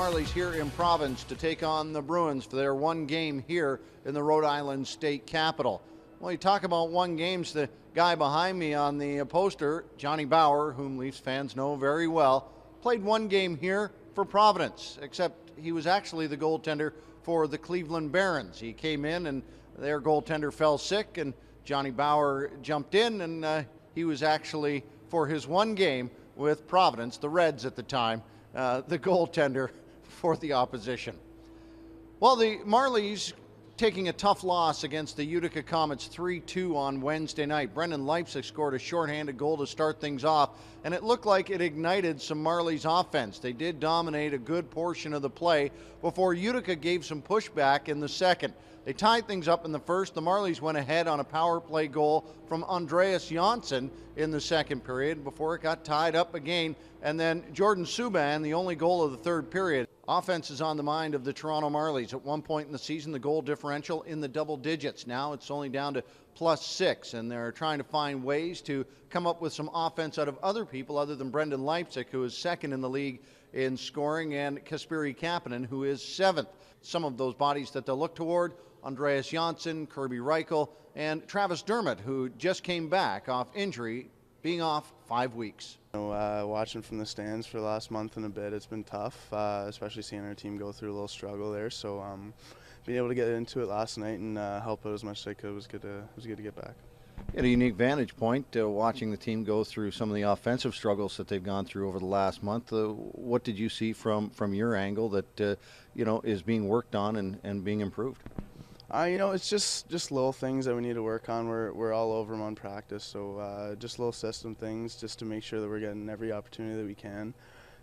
Marlies here in Providence to take on the Bruins for their one game here in the Rhode Island state capitol. Well, you talk about one games, the guy behind me on the poster, Johnny Bauer, whom Leafs fans know very well, played one game here for Providence, except he was actually the goaltender for the Cleveland Barons. He came in and their goaltender fell sick, and Johnny Bauer jumped in, and he was actually, for his one game with Providence, the Reds at the time, the goaltender for the opposition. Well, the Marlies taking a tough loss against the Utica Comets 3-2 on Wednesday night. Brendan Leipzig scored a shorthanded goal to start things off, and it looked like it ignited some Marlies offense. They did dominate a good portion of the play before Utica gave some pushback in the second. They tied things up in the first. The Marlies went ahead on a power play goal from Andreas Janssen in the second period before it got tied up again. And then Jordan Subban, the only goal of the third period. Offense is on the mind of the Toronto Marlies. At one point in the season, the goal differential in the double digits. Now it's only down to +6, and they're trying to find ways to come up with some offense out of other people other than Brendan Leipzig, who is second in the league in scoring, and Kasperi Kapanen, who is seventh. Some of those bodies that they'll look toward: Andreas Janssen, Kirby Reichel, and Travis Dermott, who just came back off injury, being off 5 weeks. Watching from the stands for the last month and a bit, it's been tough, especially seeing our team go through a little struggle there. So being able to get into it last night and help out as much as I could was good to get back. You had a unique vantage point watching the team go through some of the offensive struggles that they've gone through over the last month. What did you see from your angle that is being worked on and being improved? It's just little things that we need to work on. We're all over them on practice, so just little system things just to make sure that we're getting every opportunity that we can,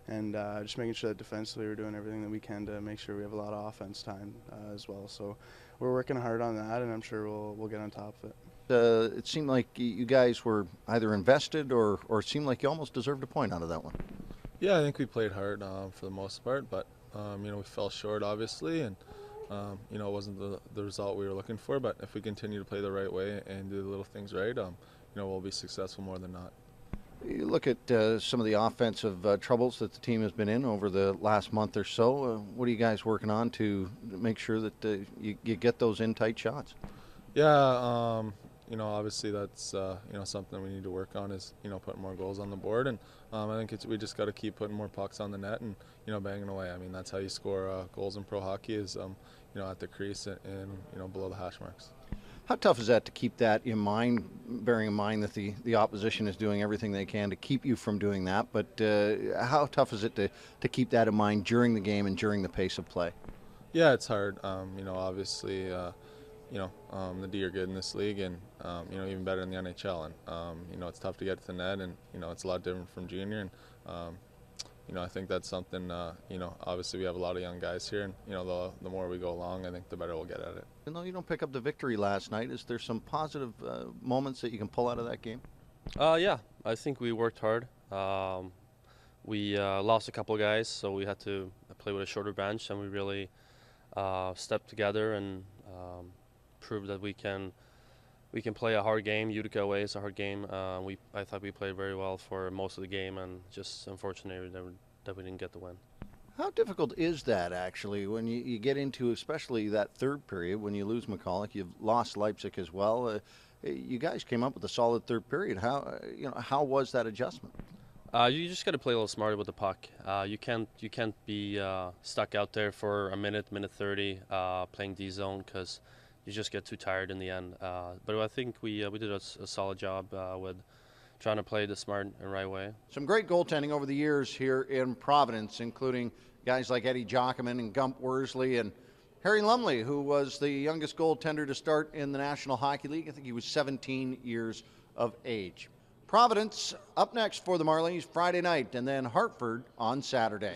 and just making sure that defensively we're doing everything that we can to make sure we have a lot of offense time as well. So we're working hard on that, and I'm sure we'll get on top of it. It seemed like you guys were either invested or it seemed like you almost deserved a point out of that one. Yeah, I think we played hard for the most part, but we fell short obviously, and it wasn't the result we were looking for. But if we continue to play the right way and do the little things right, we'll be successful more than not. You look at some of the offensive troubles that the team has been in over the last month or so. What are you guys working on to make sure that you get those in tight shots? Yeah, obviously that's something we need to work on is putting more goals on the board, and I think we just got to keep putting more pucks on the net and banging away. I mean, that's how you score goals in pro hockey is at the crease and below the hash marks. How tough is that to keep that in mind, bearing in mind that the opposition is doing everything they can to keep you from doing that? But how tough is it to keep that in mind during the game and during the pace of play? Yeah, it's hard. Obviously. The D are good in this league, and even better in the NHL. And it's tough to get to the net, and it's a lot different from junior. And I think that's something. Obviously we have a lot of young guys here, and the more we go along, I think the better we'll get at it. Even though you don't pick up the victory last night, is there some positive moments that you can pull out of that game? Yeah, I think we worked hard. We lost a couple of guys, so we had to play with a shorter bench, and we really stepped together and prove that we can play a hard game. Utica away is a hard game. I thought we played very well for most of the game, and just unfortunately that we didn't get the win. How difficult is that actually when you get into especially that third period when you lose McCulloch? You've lost Leipzig as well. You guys came up with a solid third period. How was that adjustment? You just got to play a little smarter with the puck. You can't be stuck out there for a minute 30 playing D zone, because you just get too tired in the end. But I think we did a solid job with trying to play the smart and right way. Some great goaltending over the years here in Providence, including guys like Eddie Jockman and Gump Worsley and Harry Lumley, who was the youngest goaltender to start in the National Hockey League. I think he was 17 years of age. Providence up next for the Marlies Friday night, and then Hartford on Saturday.